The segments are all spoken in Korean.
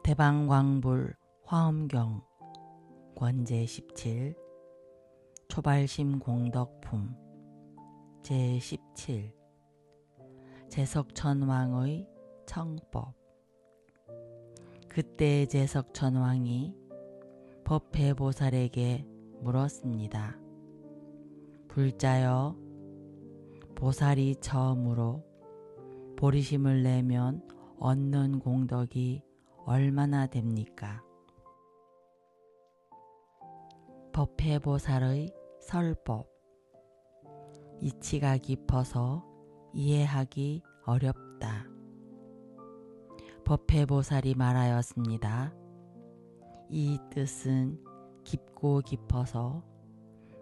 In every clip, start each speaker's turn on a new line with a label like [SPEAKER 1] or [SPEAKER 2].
[SPEAKER 1] 대방광불 화엄경 권제 17 초발심 공덕품 제17 제석천왕의 청법. 그때 제석천왕이 법회보살에게 물었습니다. 불자여, 보살이 처음으로 보리심을 내면 얻는 공덕이 얼마나 됩니까? 법회보살의 설법. 이치가 깊어서 이해하기 어렵다. 법회보살이 말하였습니다. 이 뜻은 깊고 깊어서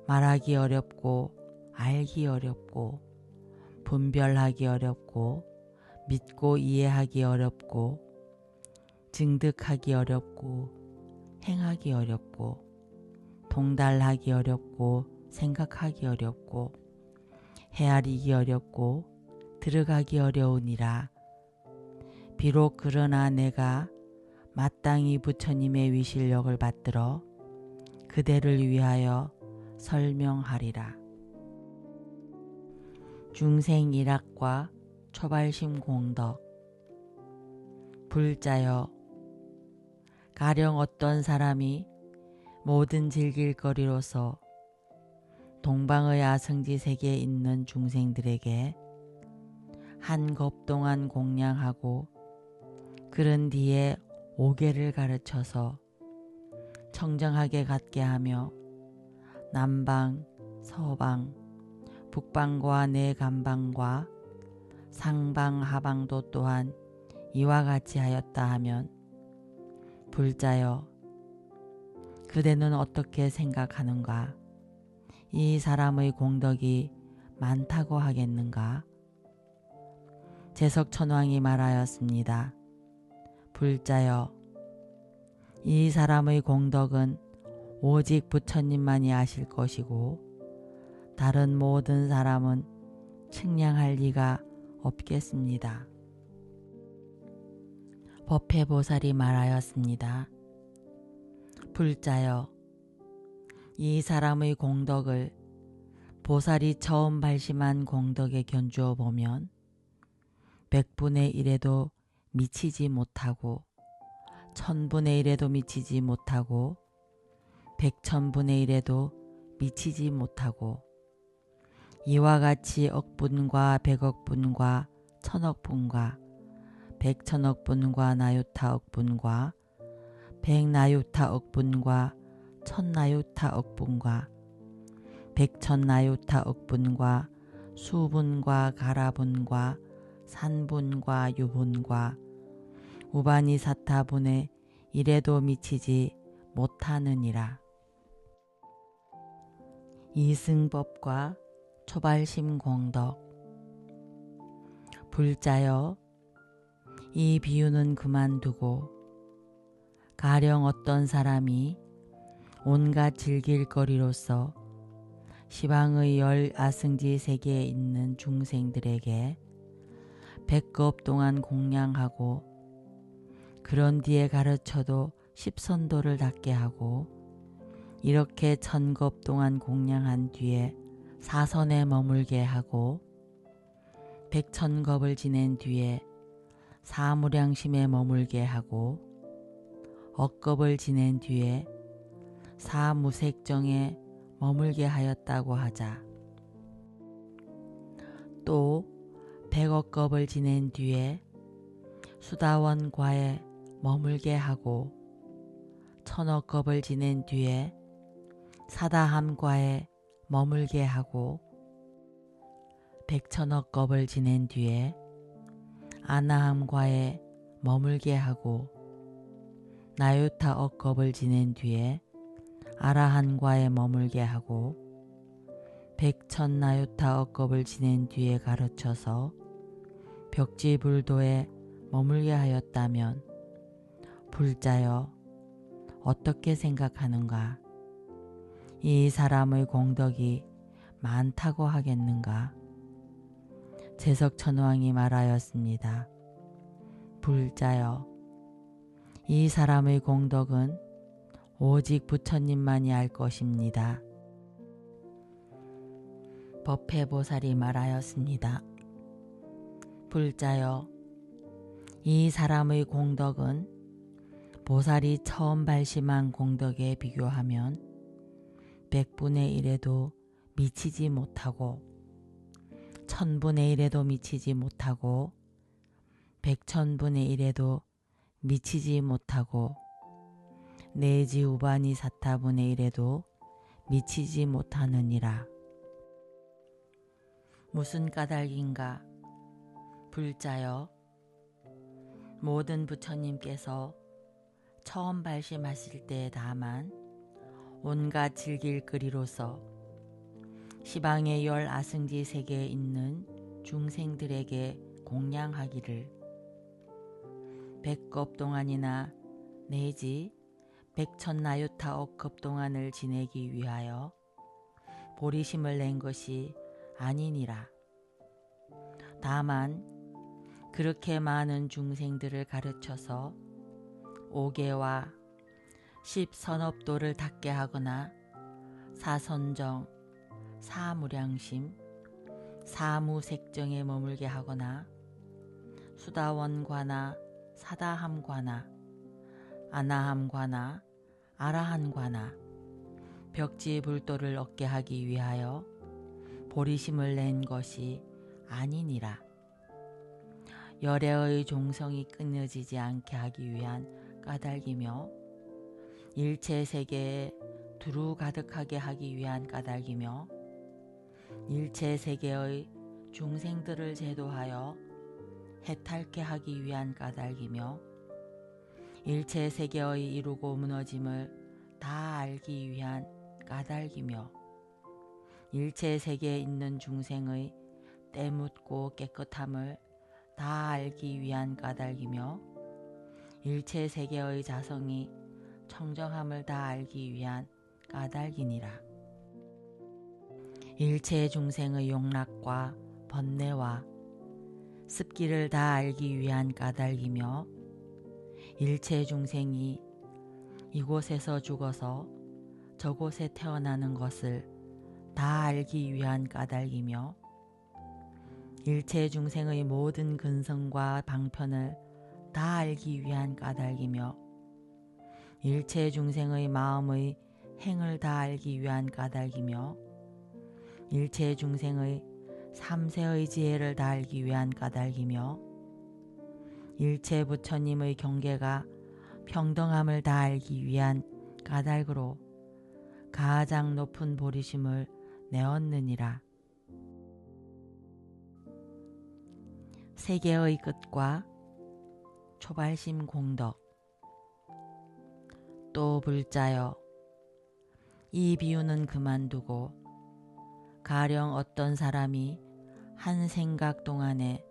[SPEAKER 1] 말하기 어렵고 알기 어렵고 분별하기 어렵고 믿고 이해하기 어렵고 증득하기 어렵고 행하기 어렵고 동달하기 어렵고 생각하기 어렵고 헤아리기 어렵고 들어가기 어려우니라. 비록 그러나 내가 마땅히 부처님의 위실력을 받들어 그대를 위하여 설명하리라. 중생일학과 초발심 공덕. 불자여, 가령 어떤 사람이 모든 즐길거리로서 동방의 아성지 세계에 있는 중생들에게 한 겁 동안 공양하고 그런 뒤에 5개를 가르쳐서 청정하게 갖게 하며 남방, 서방, 북방과 내간방과 상방, 하방도 또한 이와 같이 하였다 하면 불자여, 그대는 어떻게 생각하는가? 이 사람의 공덕이 많다고 하겠는가? 제석천왕이 말하였습니다. 불자여, 이 사람의 공덕은 오직 부처님만이 아실 것이고 다른 모든 사람은 측량할 리가 없겠습니다. 법회보살이 말하였습니다. 불자여, 이 사람의 공덕을 보살이 처음 발심한 공덕에 견주어 보면 100분의 1에도 미치지 못하고 1000분의 1에도 미치지 못하고 100,000분의 1에도 미치지 못하고 이와 같이 억분과 100억분과 1000억분과 100,000억분과 나유타억분과 100나유타억분과 1000나유타억분과 100,000나유타억분과 수분과 가라분과 산분과 유분과 우바니사타분의 1에도 미치지 못하느니라. 이승법과 초발심 공덕. 불자여, 이 비유는 그만두고 가령 어떤 사람이 온갖 즐길거리로서 시방의 10아승지 세계에 있는 중생들에게 100겁 동안 공양하고 그런 뒤에 가르쳐도 10선도를 닦게 하고 이렇게 1000겁 동안 공양한 뒤에 사선에 머물게 하고 100,000겁을 지낸 뒤에 사무량심에 머물게 하고 억겁을 지낸 뒤에 사무색정에 머물게 하였다고 하자. 또 100억겁을 지낸 뒤에 수다원과에 머물게 하고 1000억겁을 지낸 뒤에 사다함과에 머물게 하고 100,000억겁을 지낸 뒤에 아나함과에 머물게 하고 나유타억겁을 지낸 뒤에 아라한과에 머물게 하고 100,000나유타억겁을 지낸 뒤에 가르쳐서 벽지불도에 머물게 하였다면 불자여, 어떻게 생각하는가? 이 사람의 공덕이 많다고 하겠는가? 제석천왕이 말하였습니다. 불자여, 이 사람의 공덕은 오직 부처님만이 알 것입니다. 법회보살이 말하였습니다. 불자여, 이 사람의 공덕은 보살이 처음 발심한 공덕에 비교하면 100분의 1에도 미치지 못하고 1000분의 1에도 미치지 못하고 100,000분의 1에도 미치지 못하고 내지 우바니 사타분의 1에도 미치지 못하느니라. 무슨 까닭인가? 불자여, 모든 부처님께서 처음 발심하실 때 다만 온갖 즐길 거리로서 시방의 열 아승지 세계에 있는 중생들에게 공양하기를 100급 동안이나 내지 100천나유타억 동안을 지내기 위하여 보리심을 낸 것이 아니니라. 다만 그렇게 많은 중생들을 가르쳐서 5개와 10선업도를 닦게 하거나 사선정, 사무량심, 사무색정에 머물게 하거나 수다원과나 사다함과나 아나함과나 아라한과나 벽지불도를 얻게 하기 위하여 보리심을 낸 것이 아니니라. 열애의 종성이 끊어지지 않게 하기 위한 까닭이며 일체세계에 두루 가득하게 하기 위한 까닭이며 일체세계의 중생들을 제도하여 해탈케 하기 위한 까닭이며 일체세계의 이루고 무너짐을 다 알기 위한 까닭이며 일체세계에 있는 중생의 때묻고 깨끗함을 다 알기 위한 까닭이며 일체세계의 자성이 청정함을 다 알기 위한 까닭이니라. 일체 중생의 용락과 번뇌와 습기를 다 알기 위한 까닭이며 일체 중생이 이곳에서 죽어서 저곳에 태어나는 것을 다 알기 위한 까닭이며 일체 중생의 모든 근성과 방편을 다 알기 위한 까닭이며 일체 중생의 마음의 행을 다 알기 위한 까닭이며 일체 중생의 삼세의 지혜를 다 알기 위한 까닭이며 일체 부처님의 경계가 평등함을 다 알기 위한 까닭으로 가장 높은 보리심을 내었느니라. 세계의 끝과 초발심 공덕. 또 불자여, 이 비유는 그만두고 가령 어떤 사람이 한 생각 동안에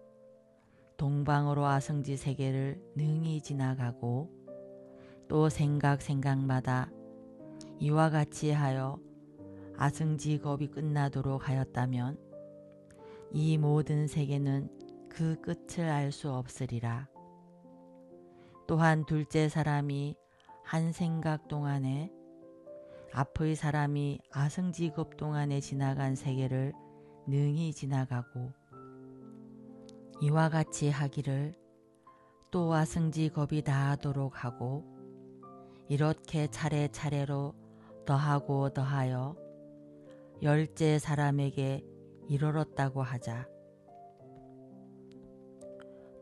[SPEAKER 1] 동방으로 아승지 세계를 능히 지나가고 또 생각마다 이와 같이 하여 아승지 겁이 끝나도록 하였다면 이 모든 세계는 그 끝을 알 수 없으리라. 또한 둘째 사람이 한 생각 동안에 앞의 사람이 아승지급 동안에 지나간 세계를 능히 지나가고 이와 같이 하기를 또 아승지겁이 다하도록 하고 이렇게 차례차례로 더하고 더하여 열째 사람에게 이르렀다고 하자.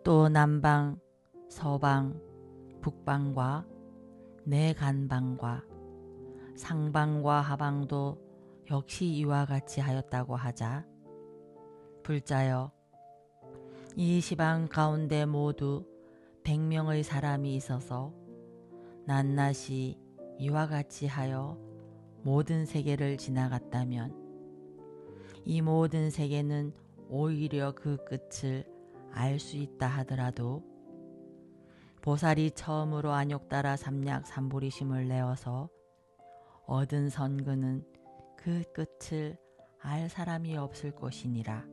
[SPEAKER 1] 또 남방, 서방, 북방과 내간방과 상방과 하방도 역시 이와 같이 하였다고 하자. 불자여, 이 시방 가운데 모두 100명의 사람이 있어서 낱낱이 이와 같이 하여 모든 세계를 지나갔다면 이 모든 세계는 오히려 그 끝을 알 수 있다 하더라도 보살이 처음으로 안욕따라 삼약 삼보리심을 내어서 얻은 선근은 그 끝을 알 사람이 없을 것이니라.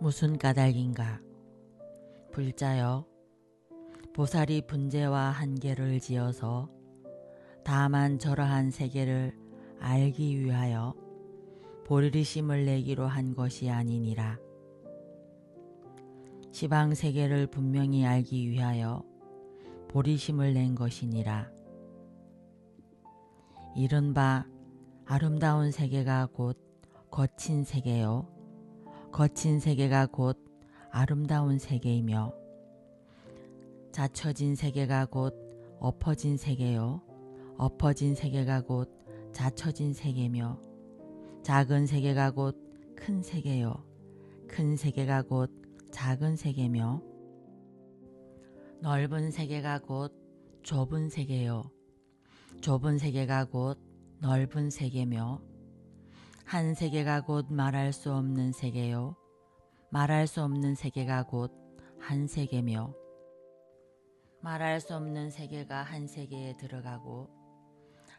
[SPEAKER 1] 무슨 까닭인가? 불자여, 보살이 분재와 한계를 지어서 다만 저러한 세계를 알기 위하여 보리심을 내기로 한 것이 아니니라. 시방 세계를 분명히 알기 위하여 보리심을 낸 것이니라. 이른바 아름다운 세계가 곧 거친 세계요, 거친 세계가 곧 아름다운 세계이며, 자처진 세계가 곧 엎어진 세계요, 엎어진 세계가 곧 자처진 세계며, 작은 세계가 곧 큰 세계요, 큰 세계가 곧 작은 세계며, 넓은 세계가 곧 좁은 세계요, 좁은 세계가 곧 넓은 세계며, 한 세계가 곧 말할 수 없는 세계요, 말할 수 없는 세계가 곧 한 세계며, 말할 수 없는 세계가 한 세계에 들어가고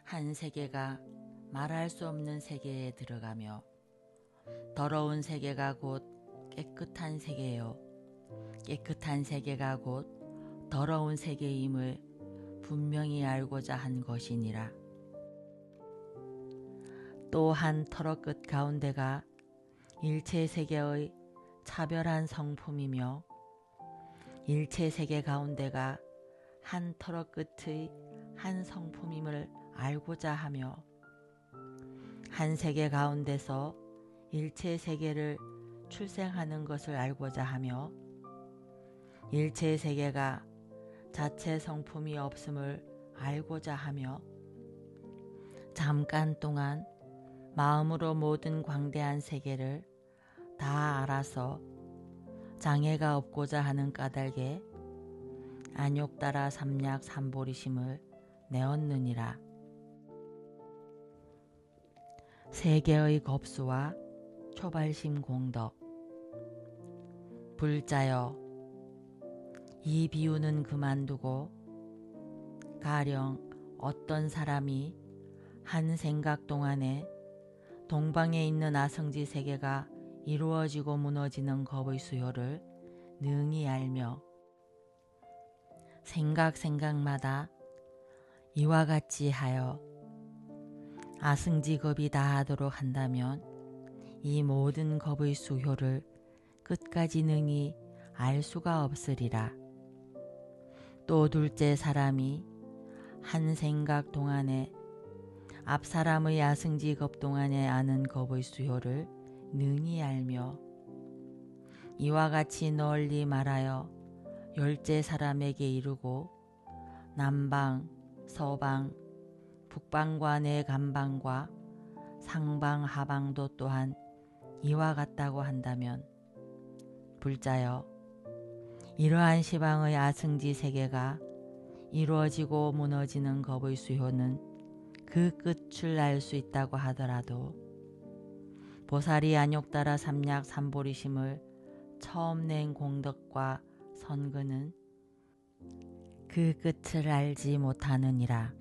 [SPEAKER 1] 한 세계가 말할 수 없는 세계에 들어가며, 더러운 세계가 곧 깨끗한 세계요, 깨끗한 세계가 곧 더러운 세계임을 분명히 알고자 한 것이니라. 또 한 터럭 끝 가운데가 일체 세계의 차별한 성품이며, 일체 세계 가운데가 한 터럭 끝의 한 성품임을 알고자 하며, 한 세계 가운데서 일체 세계를 출생하는 것을 알고자 하며, 일체 세계가 자체 성품이 없음을 알고자 하며, 잠깐 동안 마음으로 모든 광대한 세계를 다 알아서 장애가 없고자 하는 까닭에 안욕따라 삼약 삼보리심을 내었느니라. 세계의 겁수와 초발심 공덕. 불자여, 이 비유는 그만두고 가령 어떤 사람이 한 생각 동안에 동방에 있는 아성지 세계가 이루어지고 무너지는 겁의 수요를 능히 알며, 생각마다 이와 같이 하여 아승지 겁이 다하도록 한다면 이 모든 겁의 수효를 끝까지 능히 알 수가 없으리라. 또 둘째 사람이 한 생각 동안에 앞 사람의 아승지 겁 동안에 아는 겁의 수효를 능히 알며, 이와 같이 널리 말하여 열째 사람에게 이르고 남방, 서방, 북방과 내간방과 상방, 하방도 또한 이와 같다고 한다면, 불자여, 이러한 시방의 아승지 세계가 이루어지고 무너지는 겁의 수효는 그 끝을 알 수 있다고 하더라도 보살이 안욕따라 삼약 삼보리심을 처음 낸 공덕과 선근은 그 끝을 알지 못하느니라.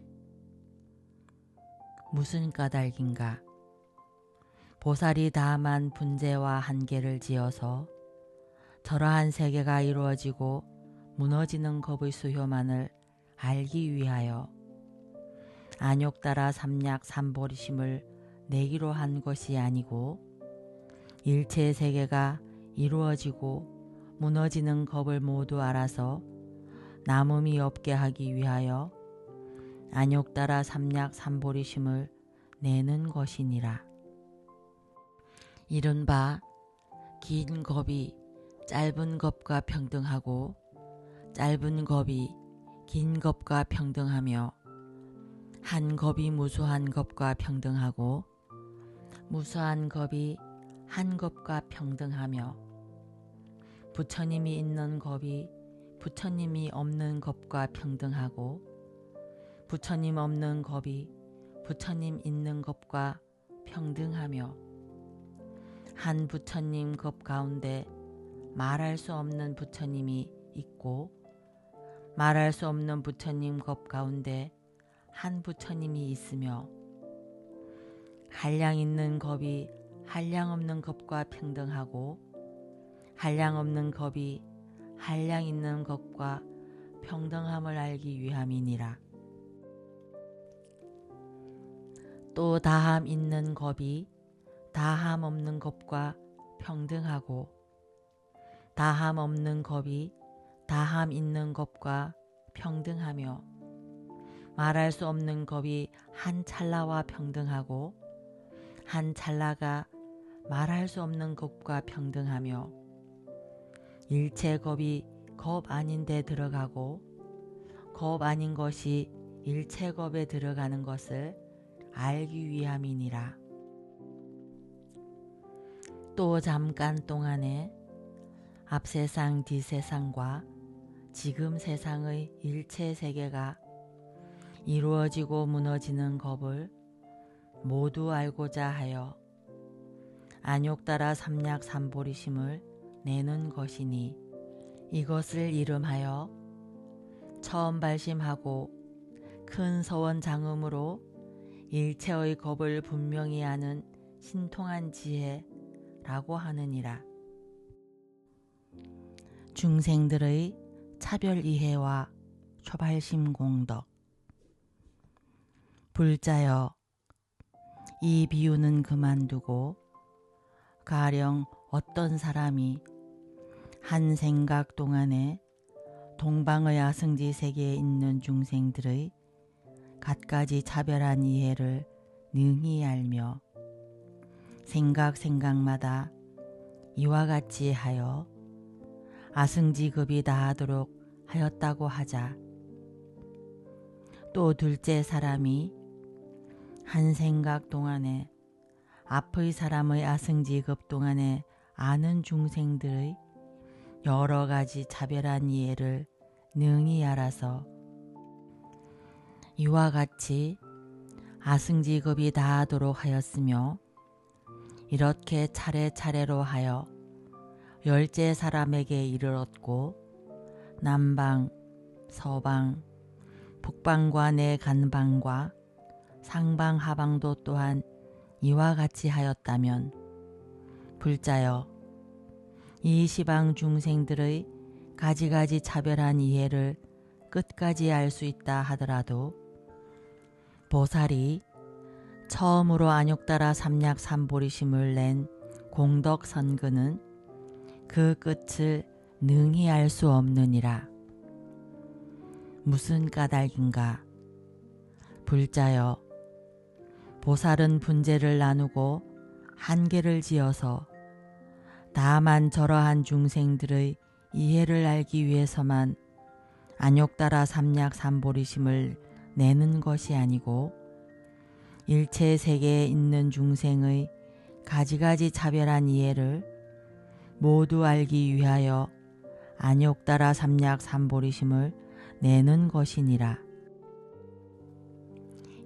[SPEAKER 1] 무슨 까닭인가? 보살이 다만 분재와 한계를 지어서 저러한 세계가 이루어지고 무너지는 겁의 수효만을 알기 위하여 안욕따라 삼약 삼보리심을 내기로 한 것이 아니고, 일체 세계가 이루어지고 무너지는 겁을 모두 알아서 남음이 없게 하기 위하여 안욕따라 삼약 삼보리심을 내는 것이니라. 이른바 긴 겁이 짧은 겁과 평등하고 짧은 겁이 긴 겁과 평등하며, 한 겁이 무수한 겁과 평등하고 무수한 겁이 한 겁과 평등하며, 부처님이 있는 겁이 부처님이 없는 겁과 평등하고 부처님 없는 겁이 부처님 있는 겁과 평등하며, 한 부처님 겁 가운데 말할 수 없는 부처님이 있고 말할 수 없는 부처님 겁 가운데 한 부처님이 있으며, 한량 있는 겁이 한량 없는 겁과 평등하고 한량 없는 겁이 한량 있는 것과 평등함을 알기 위함이니라. 또 다함 있는 겁이 다함 없는 겁과 평등하고 다함 없는 겁이 다함 있는 겁과 평등하며 말할 수 없는 겁이 한 찰나와 평등하고 한 찰나가 말할 수 없는 겁과 평등하며 일체 겁이 겁 아닌 데 들어가고 겁 아닌 것이 일체 겁에 들어가는 것을 알기 위함이니라. 또 잠깐 동안에 앞세상 뒷세상과 지금 세상의 일체 세계가 이루어지고 무너지는 법을 모두 알고자 하여 안욕 따라 삼약 삼보리심을 내는 것이니 이것을 이름하여 처음 발심하고 큰 서원 장음으로 일체의 겁을 분명히 아는 신통한 지혜라고 하느니라. 중생들의 차별 이해와 초발심 공덕. 불자여, 이 비유는 그만두고 가령 어떤 사람이 한 생각 동안에 동방의 아승지 세계에 있는 중생들의 갖가지 차별한 이해를 능히 알며 생각마다 이와 같이 하여 아승지급이 다하도록 하였다고 하자. 또 둘째 사람이 한 생각 동안에 앞의 사람의 아승지급 동안에 아는 중생들의 여러 가지 차별한 이해를 능히 알아서 이와 같이 아승지급이 다하도록 하였으며 이렇게 차례차례로 하여 열째 사람에게 이르렀고 남방, 서방, 북방과 내 간방과 상방 하방도 또한 이와 같이 하였다면 불자여, 이 시방 중생들의 가지가지 차별한 이해를 끝까지 알 수 있다 하더라도 보살이 처음으로 안욕 따라 삼약 삼보리심을 낸 공덕 선근은 그 끝을 능히 알 수 없느니라. 무슨 까닭인가? 불자여, 보살은 분재를 나누고 한계를 지어서 다만 저러한 중생들의 이해를 알기 위해서만 안욕 따라 삼약 삼보리심을 내는 것이 아니고 일체 세계에 있는 중생의 가지가지 차별한 이해를 모두 알기 위하여 안욕 따라 삼약 삼보리심을 내는 것이니라.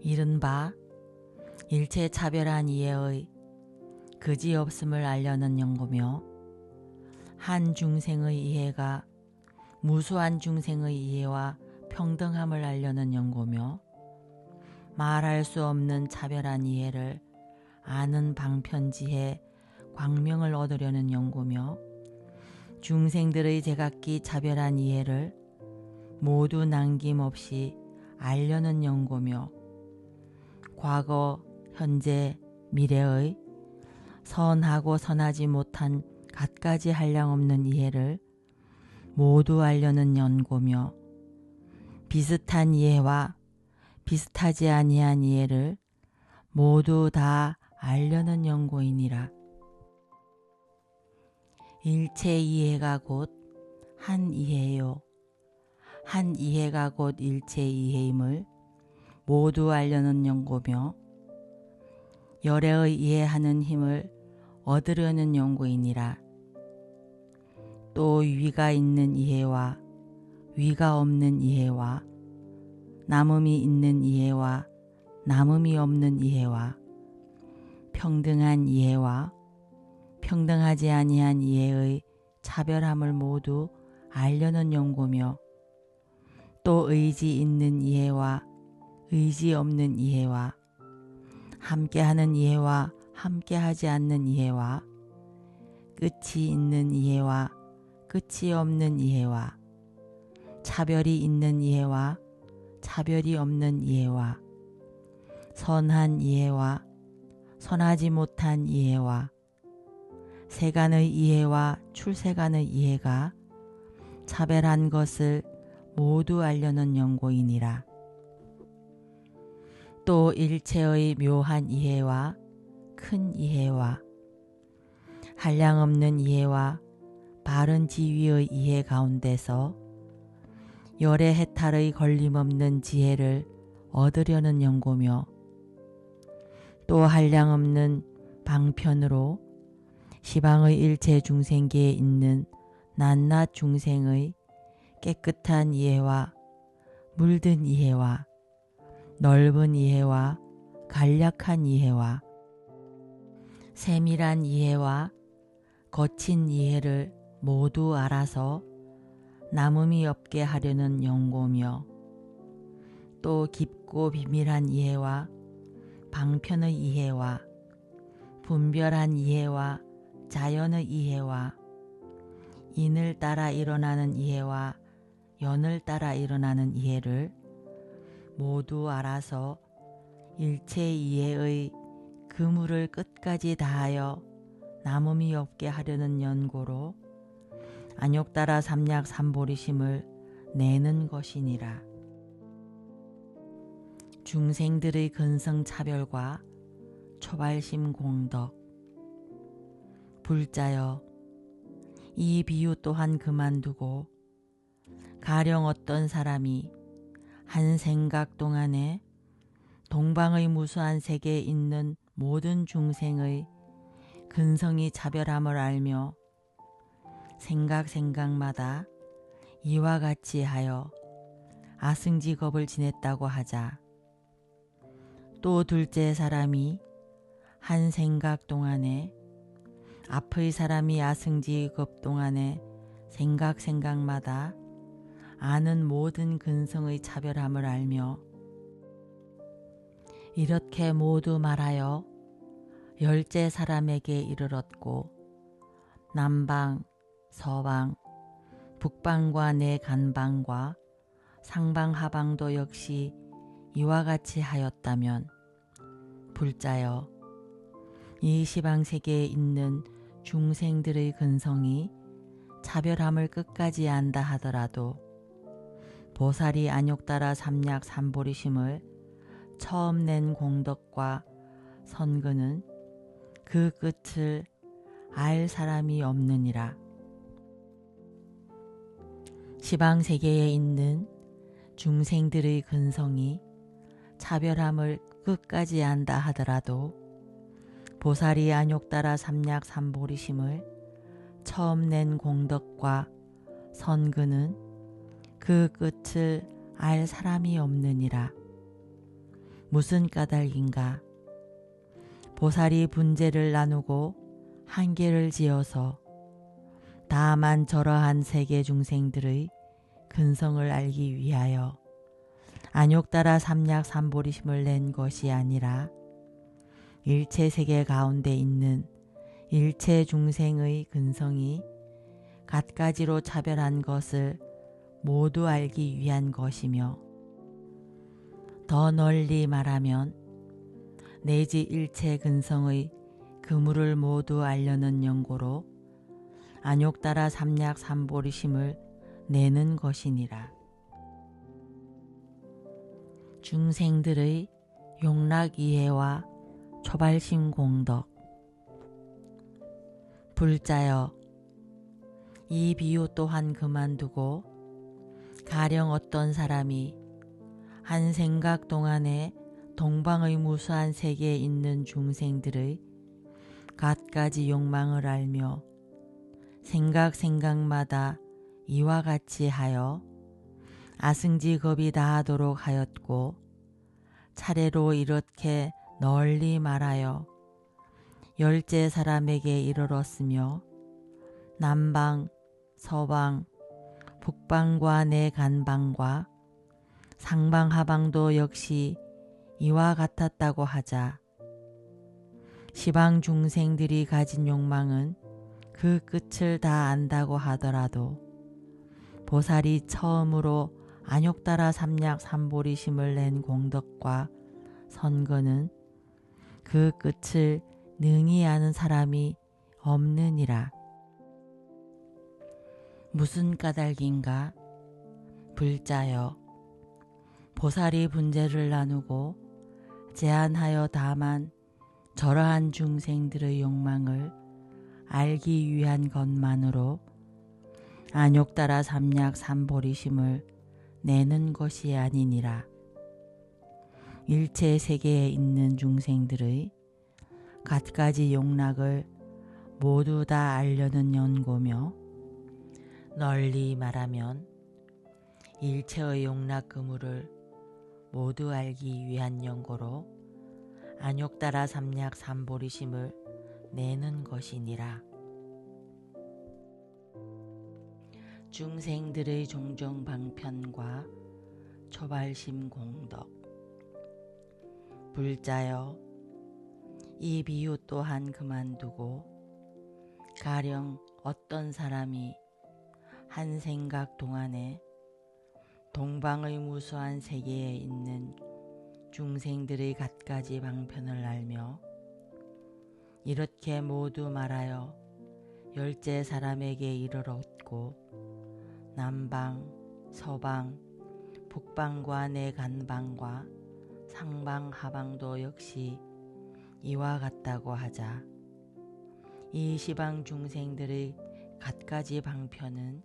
[SPEAKER 1] 이른바 일체 차별한 이해의 그지없음을 알려는 연고며 한 중생의 이해가 무수한 중생의 이해와 평등함을 알려는 연고며 말할 수 없는 차별한 이해를 아는 방편지혜 광명을 얻으려는 연고며 중생들의 제각기 차별한 이해를 모두 남김없이 알려는 연고며 과거, 현재, 미래의 선하고 선하지 못한 갖가지 한량없는 이해를 모두 알려는 연고며 비슷한 이해와 비슷하지 아니한 이해를 모두 다 알려는 연고이니라. 일체 이해가 곧 한 이해요. 한 이해가 곧 일체 이해임을 모두 알려는 연고며 열애의 이해하는 힘을 얻으려는 연고이니라. 또 위가 있는 이해와 위가 없는 이해와 남음이 있는 이해와 남음이 없는 이해와 평등한 이해와 평등하지 아니한 이해의 차별함을 모두 알려는 연고며 또 의지 있는 이해와 의지 없는 이해와 함께하는 이해와 함께하지 않는 이해와 끝이 있는 이해와 끝이 없는 이해와 차별이 있는 이해와 차별이 없는 이해와 선한 이해와 선하지 못한 이해와 세간의 이해와 출세간의 이해가 차별한 것을 모두 알려는 연고이니라. 또 일체의 묘한 이해와 큰 이해와 한량없는 이해와 바른 지위의 이해 가운데서 열의 해탈의 걸림없는 지혜를 얻으려는 연고며 또 한량없는 방편으로 시방의 일체 중생계에 있는 낱낱 중생의 깨끗한 이해와 물든 이해와 넓은 이해와 간략한 이해와 세밀한 이해와 거친 이해를 모두 알아서 남음이 없게 하려는 연고며 또 깊고 비밀한 이해와 방편의 이해와 분별한 이해와 자연의 이해와 인을 따라 일어나는 이해와 연을 따라 일어나는 이해를 모두 알아서 일체 이해의 그물을 끝까지 다하여 남음이 없게 하려는 연고로 안욕따라 삼약 삼보리심을 내는 것이니라. 중생들의 근성차별과 초발심 공덕. 불자여, 이 비유 또한 그만두고 가령 어떤 사람이 한 생각 동안에 동방의 무수한 세계에 있는 모든 중생의 근성이 차별함을 알며 생각마다 이와 같이 하여 아승지겁을 지냈다고 하자. 또 둘째 사람이 한 생각 동안에 앞의 사람이 아승지겁 동안에 생각마다 아는 모든 근성의 차별함을 알며 이렇게 모두 말하여 열째 사람에게 이르렀고 남방, 서방, 북방과 내 간방과 상방, 하방도 역시 이와 같이 하였다면 불자여, 이 시방세계에 있는 중생들의 근성이 차별함을 끝까지 안다 하더라도 보살이 안욕따라 삼약 삼보리심을 처음 낸 공덕과 선근은 그 끝을 알 사람이 없느니라. 시방세계에 있는 중생들의 근성이 차별함을 끝까지 안다 하더라도 보살이 안욕따라 삼약 삼보리심을 처음 낸 공덕과 선근은 그 끝을 알 사람이 없느니라. 무슨 까닭인가? 보살이 분재를 나누고 한계를 지어서 다만 저러한 세계 중생들의 근성을 알기 위하여 안욕따라 삼약 삼보리심을 낸 것이 아니라 일체 세계 가운데 있는 일체 중생의 근성이 갖가지로 차별한 것을 모두 알기 위한 것이며, 더 널리 말하면 내지 일체 근성의 그물을 모두 알려는 연고로 안욕따라 삼약 삼보리심을 내는 것이니라. 중생들의 용락 이해와 초발심 공덕. 불자여, 이 비유 또한 그만두고 가령 어떤 사람이 한 생각 동안에 동방의 무수한 세계에 있는 중생들의 갖가지 욕망을 알며 생각마다 이와 같이 하여 아승지겁이 다하도록 하였고 차례로 이렇게 널리 말하여 열째 사람에게 이르렀으며 남방, 서방, 북방과 내 간방과 상방, 하방도 역시 이와 같았다고 하자. 시방 중생들이 가진 욕망은 그 끝을 다 안다고 하더라도 보살이 처음으로 안욕따라 삼약 삼보리심을 낸 공덕과 선거는 그 끝을 능히 아는 사람이 없느니라. 무슨 까닭인가? 불자여, 보살이 분재를 나누고 제한하여 다만 저러한 중생들의 욕망을 알기 위한 것만으로 안욕따라 삼약 삼보리심을 내는 것이 아니니라. 일체 세계에 있는 중생들의 갖가지 욕락을 모두 다 알려는 연고며, 널리 말하면 일체의 욕락 그물을 모두 알기 위한 연고로 안욕따라 삼약 삼보리심을 내는 것이니라. 중생들의 종종 방편과 초발심 공덕. 불자여, 이 비유 또한 그만두고 가령 어떤 사람이 한 생각 동안에 동방의 무수한 세계에 있는 중생들의 갖가지 방편을 알며 이렇게 모두 말하여 열째 사람에게 이르렀고, 남방, 서방, 북방과 내간방과 상방, 하방도 역시 이와 같다고 하자. 이 시방 중생들의 갖가지 방편은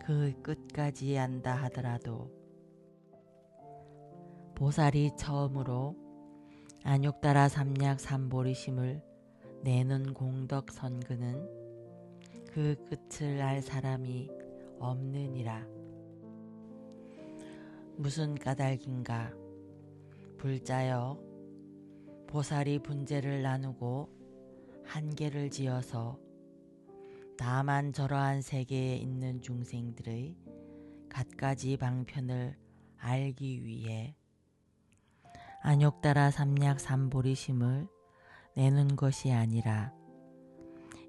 [SPEAKER 1] 그 끝까지 안다 하더라도 보살이 처음으로 안욕따라 삼약 삼보리심을 내는 공덕 선근은 그 끝을 알 사람이 없느니라. 무슨 까닭인가? 불자여, 보살이 분재를 나누고 한계를 지어서 다만 저러한 세계에 있는 중생들의 갖가지 방편을 알기 위해 안욕따라 삼약 삼보리심을 내는 것이 아니라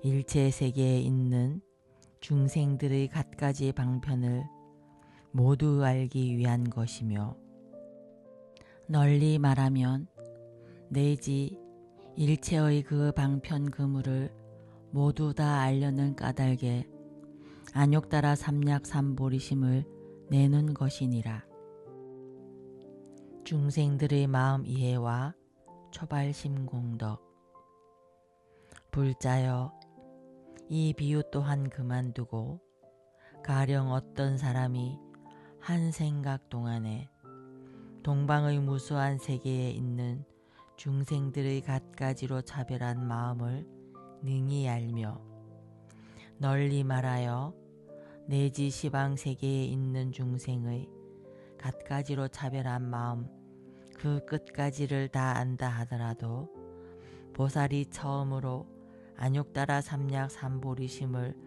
[SPEAKER 1] 일체 세계에 있는 중생들의 갖가지 방편을 모두 알기 위한 것이며, 널리 말하면 내지 일체의 그 방편 그물을 모두 다 알려는 까닭에 안욕따라 삼약 삼보리심을 내는 것이니라. 중생들의 마음 이해와 초발심 공덕. 불자여, 이 비유 또한 그만두고 가령 어떤 사람이 한 생각 동안에 동방의 무수한 세계에 있는 중생들의 갖가지로 차별한 마음을 능히 알며 널리 말하여 내지 시방 세계에 있는 중생의 갖가지로 차별한 마음 그 끝까지를 다 안다 하더라도 보살이 처음으로 안욕따라 삼약 삼보리심을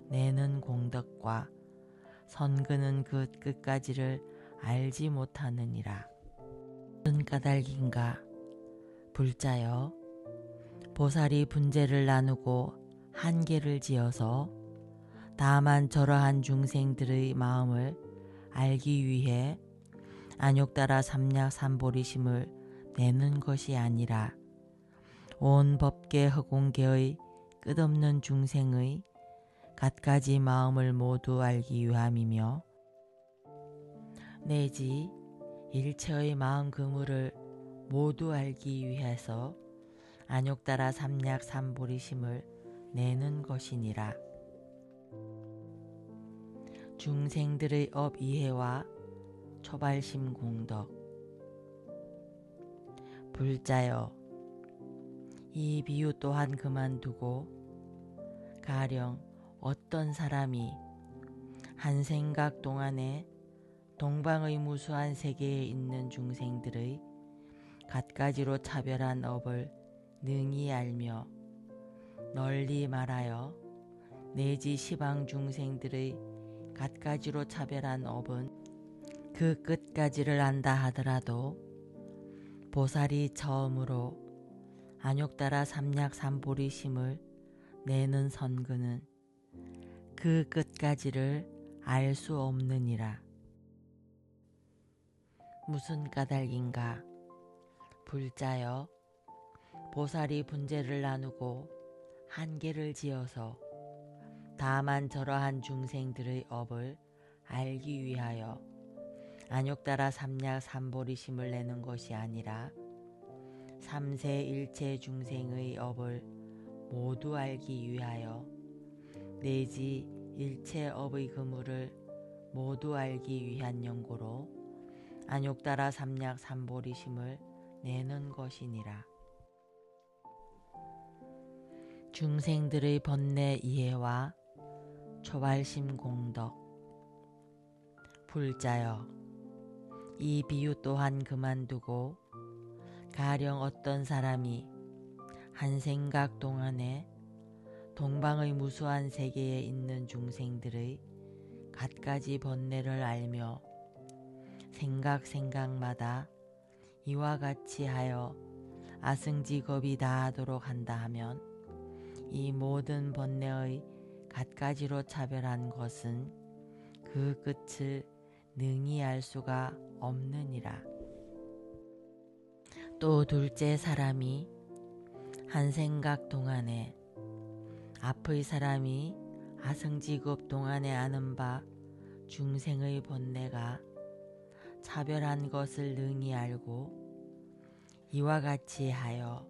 [SPEAKER 1] 내는 공덕과 선근은 그 끝까지를 알지 못하느니라. 무슨 까닭인가? 불자여, 보살이 분재를 나누고 한계를 지어서 다만 저러한 중생들의 마음을 알기 위해 안욕따라 삼약 삼보리심을 내는 것이 아니라 온 법계 허공계의 끝없는 중생의 갖가지 마음을 모두 알기 위함이며, 내지 일체의 마음 그물을 모두 알기 위해서 안욕따라 삼약 삼보리심을 내는 것이니라. 중생들의 업 이해와 초발심 공덕. 불자여, 이 비유 또한 그만두고 가령 어떤 사람이 한 생각 동안에 동방의 무수한 세계에 있는 중생들의 갖가지로 차별한 업을 능히 알며 널리 말하여 내지 시방 중생들의 갖가지로 차별한 업은 그 끝까지를 안다 하더라도 보살이 처음으로 안욕따라 삼약 삼보리심을 내는 선근은 그 끝까지를 알 수 없느니라. 무슨 까닭인가? 불자여, 보살이 분재를 나누고 한계를 지어서 다만 저러한 중생들의 업을 알기 위하여 안욕따라 삼약 삼보리심을 내는 것이 아니라 삼세 일체 중생의 업을 모두 알기 위하여 내지 일체 업의 그물을 모두 알기 위한 연고로 안욕따라 삼약 삼보리심을 내는 것이니라. 중생들의 번뇌 이해와 초발심 공덕. 불자여, 이 비유 또한 그만두고 가령 어떤 사람이 한 생각 동안에 동방의 무수한 세계에 있는 중생들의 갖가지 번뇌를 알며 생각마다 이와 같이 하여 아승직업이 다하도록 한다 하면 이 모든 번뇌의 갖가지로 차별한 것은 그 끝을 능히 알 수가 없느니라. 또 둘째 사람이 한 생각 동안에 앞의 사람이 아승직업 동안에 아는 바 중생의 번뇌가 차별한 것을 능히 알고 이와 같이 하여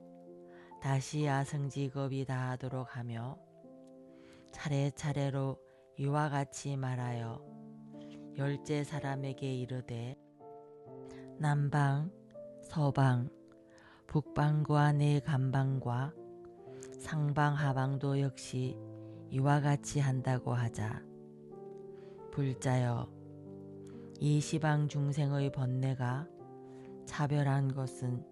[SPEAKER 1] 다시 아승직업이 다하도록 하며 차례차례로 이와 같이 말하여 열째 사람에게 이르되 남방, 서방, 북방과 내 간방과 상방 하방도 역시 이와 같이 한다고 하자. 불자여, 이 시방 중생의 번뇌가 차별한 것은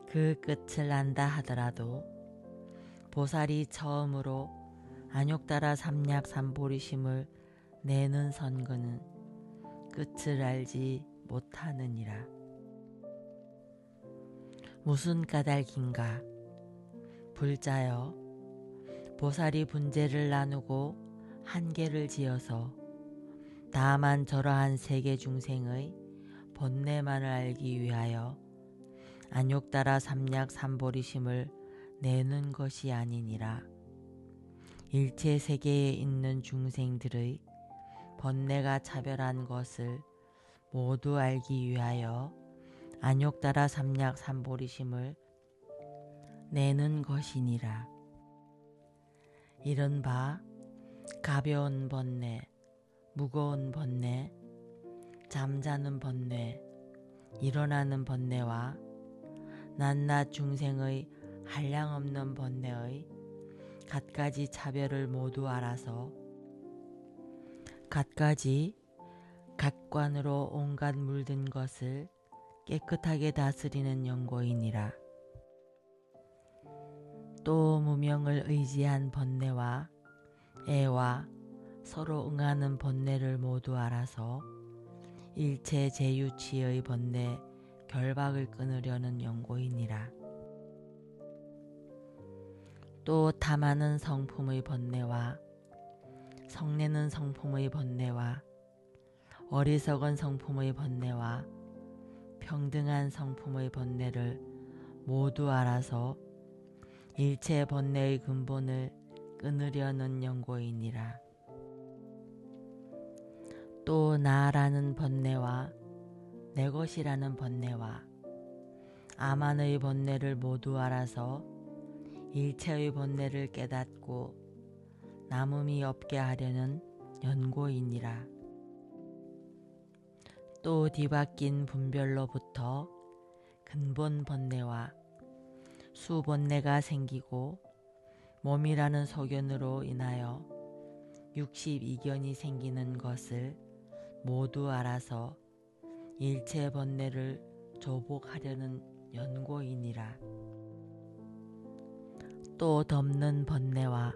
[SPEAKER 1] 그 끝을 안다 하더라도 보살이 처음으로 안욕따라 삼약 삼보리심을 내는 선거는 끝을 알지 못하느니라. 무슨 까닭인가? 불자여, 보살이 분재를 나누고 한계를 지어서 다만 저러한 세계 중생의 번뇌만을 알기 위하여 안욕따라 삼약 삼보리심을 내는 것이 아니니라. 일체 세계에 있는 중생들의 번뇌가 차별한 것을 모두 알기 위하여 안욕따라 삼약 삼보리심을 내는 것이니라. 이른바 가벼운 번뇌, 무거운 번뇌, 잠자는 번뇌, 일어나는 번뇌와 낱낱 중생의 한량없는 번뇌의 갖가지 차별을 모두 알아서 갖가지 각관으로 온갖 물든 것을 깨끗하게 다스리는 연고이니라. 또 무명을 의지한 번뇌와 애와 서로 응하는 번뇌를 모두 알아서 일체 제유치의 번뇌 결박을 끊으려는 연고이니라. 또 탐하는 성품의 번뇌와 성내는 성품의 번뇌와 어리석은 성품의 번뇌와 평등한 성품의 번뇌를 모두 알아서 일체 번뇌의 근본을 끊으려는 연고이니라. 또 나라는 번뇌와 내 것이라는 번뇌와 아만의 번뇌를 모두 알아서 일체의 번뇌를 깨닫고 남음이 없게 하려는 연고이니라. 또 뒤바뀐 분별로부터 근본 번뇌와 수번뇌가 생기고 몸이라는 소견으로 인하여 62견이 생기는 것을 모두 알아서 일체 번뇌를 조복하려는 연고이니라. 또 덮는 번뇌와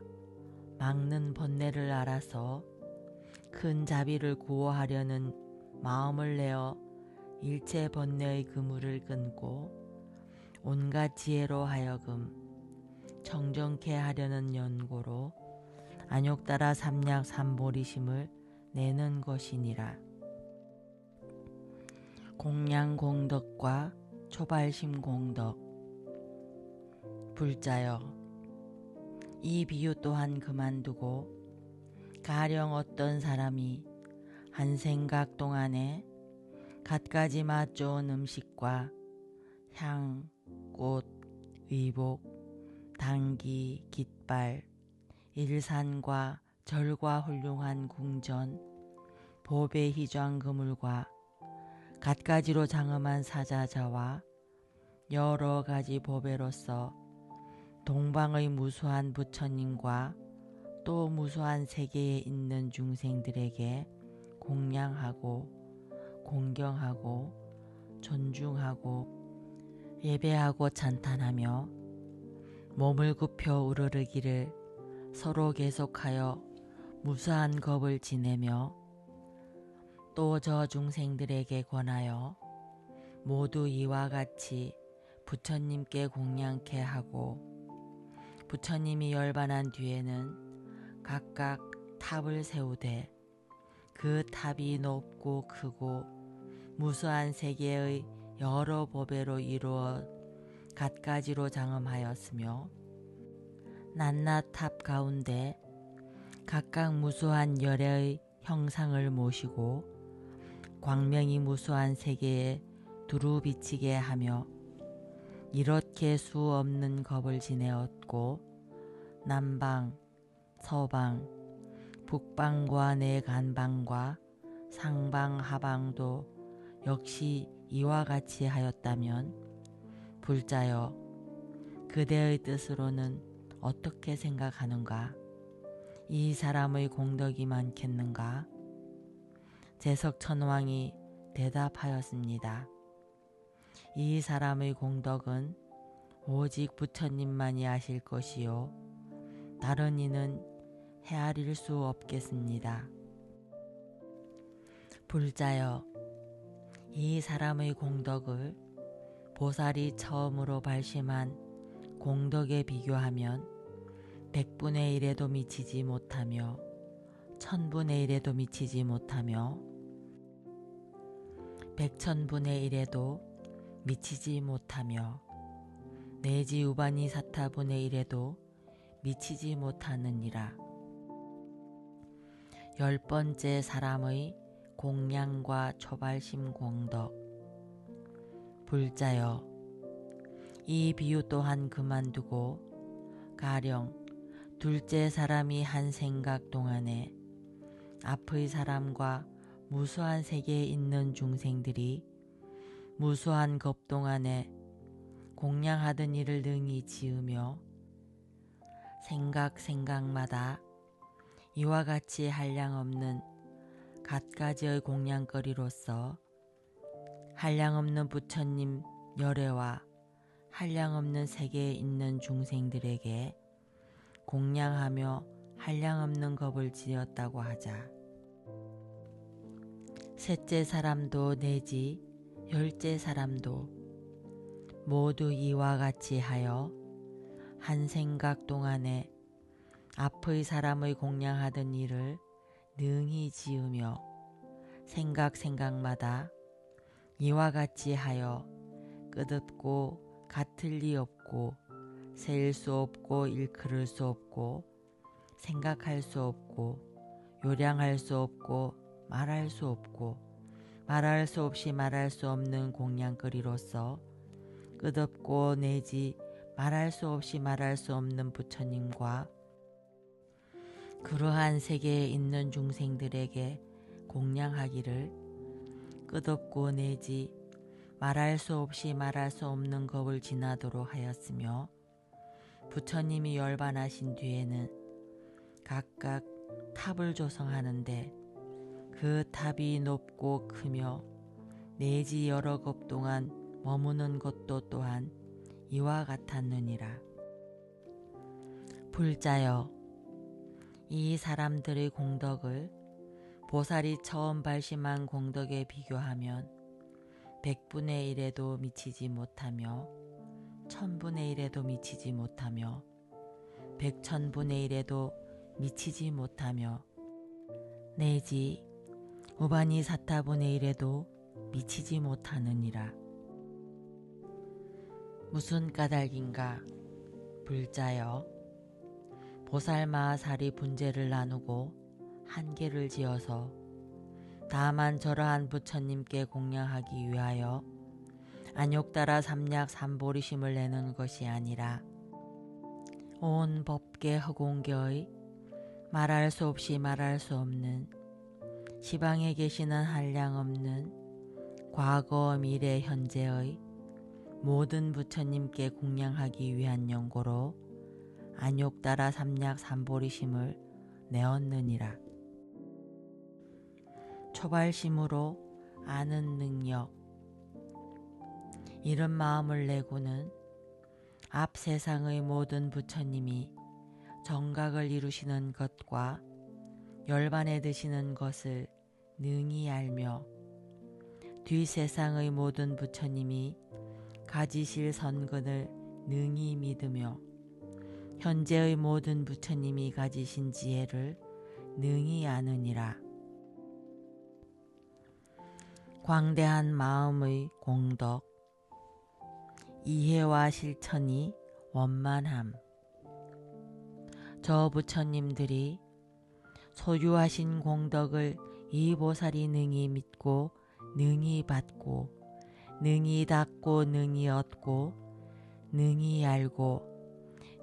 [SPEAKER 1] 막는 번뇌를 알아서 큰 자비를 구호하려는 마음을 내어 일체 번뇌의 그물을 끊고 온갖 지혜로 하여금 청정케 하려는 연고로 안욕 따라 삼약 삼보리심을 내는 것이니라. 공양 공덕과 초발심 공덕. 불자여, 이 비유 또한 그만두고 가령 어떤 사람이 한 생각 동안에 갖가지 맛 좋은 음식과 향, 꽃, 의복, 당기, 깃발, 일산과 절과 훌륭한 궁전, 보배 희좌 그물과 갖가지로 장엄한 사자자와 여러 가지 보배로서 동방의 무수한 부처님과 또 무수한 세계에 있는 중생들에게 공양하고 공경하고 존중하고 예배하고 찬탄하며 몸을 굽혀 우러르기를 서로 계속하여 무수한 겁을 지내며 또 저 중생들에게 권하여 모두 이와 같이 부처님께 공양케 하고 부처님이 열반한 뒤에는 각각 탑을 세우되 그 탑이 높고 크고 무수한 세계의 여러 보배로 이루어 갖가지로 장엄하였으며 낱낱 탑 가운데 각각 무수한 열애의 형상을 모시고 광명이 무수한 세계에 두루 비치게 하며 이렇게 수 없는 겁을 지내었고 남방, 서방, 북방과 내간방과 상방, 하방도 역시 이와 같이 하였다면 불자여, 그대의 뜻으로는 어떻게 생각하는가? 이 사람의 공덕이 많겠는가? 제석천왕이 대답하였습니다. 이 사람의 공덕은 오직 부처님만이 아실 것이요 다른 이는 헤아릴 수 없겠습니다. 불자여, 이 사람의 공덕을 보살이 처음으로 발심한 공덕에 비교하면 100분의 1에도 미치지 못하며 1000분의 1에도 미치지 못하며 100,000분의 1에도 미치지 못하며 내지 우바니 사타분의 1에도 미치지 못하느니라. 10번째 사람의 공양과 초발심 공덕. 불자여, 이 비유 또한 그만두고 가령 둘째 사람이 한 생각 동안에 앞의 사람과 무수한 세계에 있는 중생들이 무수한 겁 동안에 공양하던 일을 능히 지으며 생각마다 이와 같이 한량없는 갖가지의 공양거리로서 한량없는 부처님 열애와 한량없는 세계에 있는 중생들에게 공양하며 한량없는 겁을 지었다고 하자. 셋째 사람도 내지 10째 사람도 모두 이와 같이 하여 한 생각 동안에 앞의 사람의 공양하던 일을 능히 지으며 생각마다 이와 같이 하여 끝없고 같을 리 없고 셀 수 없고 일컬을 수 없고 생각할 수 없고 요량할 수 없고 말할 수 없고 말할 수 없이 말할 수 없는 공양거리로서 끝없고 내지 말할 수 없이 말할 수 없는 부처님과 그러한 세계에 있는 중생들에게 공양하기를 끝없고 내지 말할 수 없이 말할 수 없는 겁을 지나도록 하였으며 부처님이 열반하신 뒤에는 각각 탑을 조성하는데 그 탑이 높고 크며 내지 여러 겁 동안 머무는 것도 또한 이와 같았느니라. 불자여, 이 사람들의 공덕을 보살이 처음 발심한 공덕에 비교하면 100분의 1에도 미치지 못하며 1000분의 1에도 미치지 못하며 100,000분의 1에도 미치지 못하며 내지 우반이 사타분의 1에도 미치지 못하느니라. 무슨 까닭인가? 불자여, 보살마하살이 분재를 나누고 한계를 지어서 다만 저러한 부처님께 공양하기 위하여 안욕따라 삼약 삼보리심을 내는 것이 아니라 온 법계 허공계의 말할 수 없이 말할 수 없는 시방에 계시는 한량없는 과거 미래 현재의 모든 부처님께 공양하기 위한 연고로 안욕따라 삼약 삼보리심을 내었느니라. 초발심으로 아는 능력, 이런 마음을 내고는 앞 세상의 모든 부처님이 정각을 이루시는 것과 열반에 드시는 것을 능히 알며 뒤 세상의 모든 부처님이 가지실 선근을 능히 믿으며 현재의 모든 부처님이 가지신 지혜를 능히 아느니라. 광대한 마음의 공덕, 이해와 실천이 원만함. 저 부처님들이 소유하신 공덕을 이 보살이 능히 믿고 능히 받고 능히 닦고 능히 얻고 능히 알고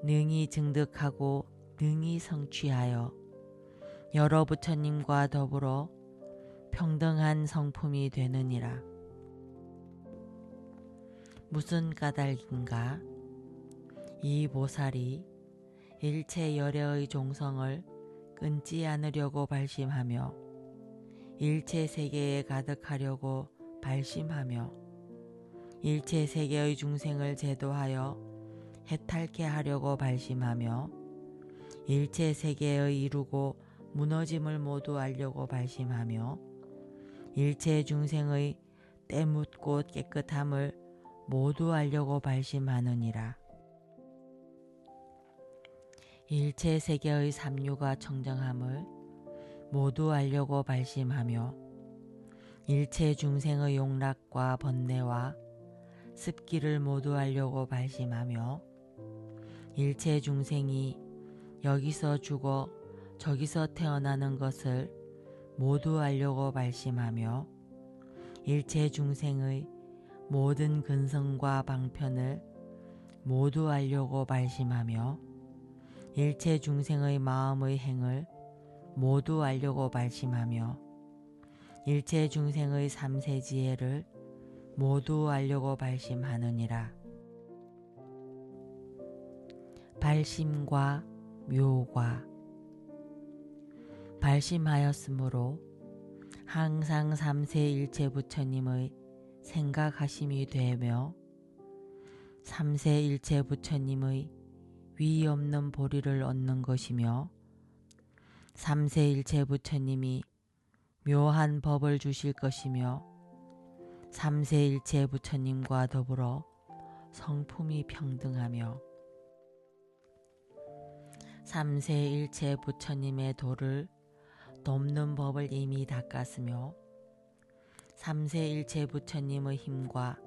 [SPEAKER 1] 능히 증득하고 능히 성취하여 여러 부처님과 더불어 평등한 성품이 되느니라. 무슨 까닭인가? 이 보살이 일체 열애의 종성을 끊지 않으려고 발심하며 일체 세계에 가득하려고 발심하며 일체 세계의 중생을 제도하여 해탈케 하려고 발심하며 일체 세계의 이루고 무너짐을 모두 알려고 발심하며 일체 중생의 때묻고 깨끗함을 모두 알려고 발심하느니라. 일체 세계의 삼류가 청정함을 모두 알려고 발심하며 일체 중생의 용락과 번뇌와 습기를 모두 알려고 발심하며 일체 중생이 여기서 죽어 저기서 태어나는 것을 모두 알려고 발심하며 일체 중생의 모든 근성과 방편을 모두 알려고 발심하며 일체 중생의 마음의 행을 모두 알려고 발심하며 일체 중생의 삼세지혜를 모두 알려고 발심하느니라. 발심과 묘과 발심하였으므로 항상 삼세일체 부처님의 생각하심이 되며 삼세일체 부처님의 위 없는 보리를 얻는 것이며 삼세일체 부처님이 묘한 법을 주실 것이며 삼세일체 부처님과 더불어 성품이 평등하며 삼세일체 부처님의 도를 돕는 법을 이미 닦았으며 삼세일체 부처님의 힘과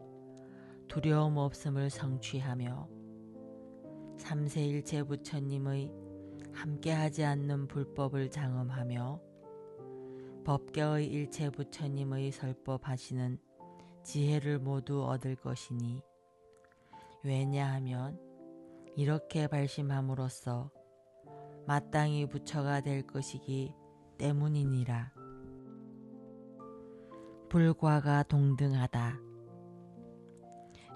[SPEAKER 1] 두려움 없음을 성취하며 삼세일체 부처님의 함께하지 않는 불법을 장엄하며 법계의 일체 부처님의 설법하시는 지혜를 모두 얻을 것이니 왜냐하면 이렇게 발심함으로써 마땅히 부처가 될 것이기 때문이니라. 불과가 동등하다.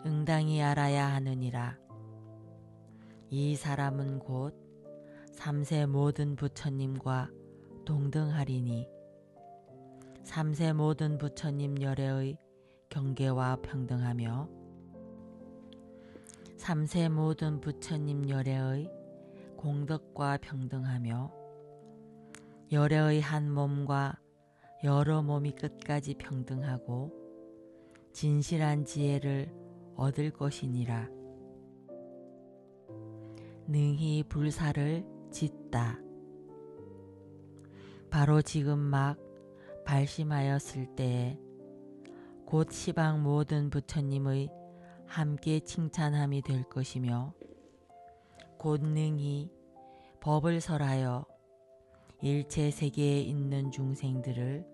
[SPEAKER 1] 응당히 알아야 하느니라. 이 사람은 곧 삼세 모든 부처님과 동등하리니 삼세 모든 부처님 열애의 경계와 평등하며 삼세 모든 부처님 열애의 공덕과 평등하며 열애의 한 몸과 여러 몸이 끝까지 평등하고 진실한 지혜를 얻을 것이니라. 능히 불사를 짓다. 바로 지금 막 발심하였을 때에 곧 시방 모든 부처님의 함께 칭찬함이 될 것이며 곧 능히 법을 설하여 일체 세계에 있는 중생들을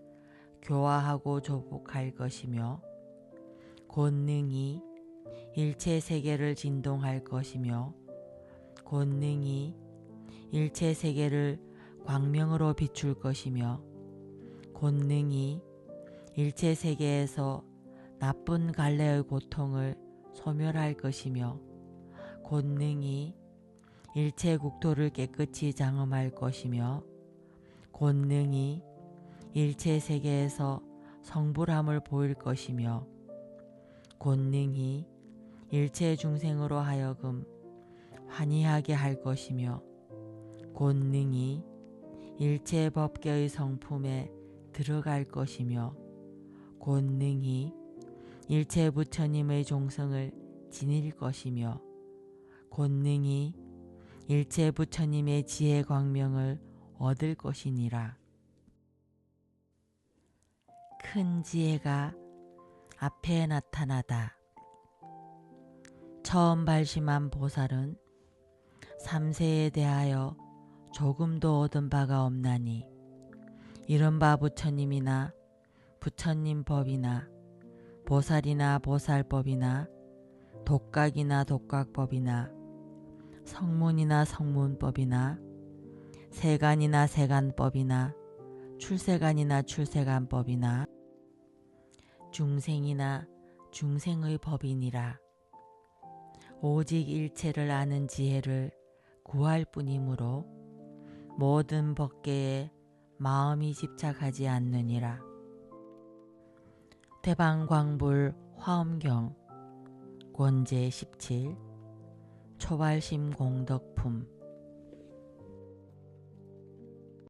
[SPEAKER 1] 교화하고 조복할 것이며 곧 능히 일체 세계를 진동할 것이며 곧 능히 일체 세계를 광명으로 비출 것이며 곧 능히 일체 세계에서 나쁜 갈래의 고통을 소멸할 것이며 곧 능히 일체 국토를 깨끗이 장엄할 것이며 곧 능히 일체 세계에서 성불함을 보일 것이며 곧 능히 일체 중생으로 하여금 환희하게 할 것이며 곧 능히 일체 법계의 성품에 들어갈 것이며 곧 능히 일체 부처님의 종성을 지닐 것이며 곧 능히 일체 부처님의 지혜 광명을 얻을 것이니라. 큰 지혜가 앞에 나타나다. 처음 발심한 보살은 삼세에 대하여 조금도 얻은 바가 없나니 이른바 부처님이나 부처님 법이나 보살이나 보살법이나 독각이나 독각법이나 성문이나 성문법이나 세간이나 세간법이나 출세간이나 출세간법이나 중생이나 중생의 법이니라. 오직 일체를 아는 지혜를 구할 뿐이므로 모든 법계에 마음이 집착하지 않느니라. 대방광불 화엄경 권제 17 초발심 공덕품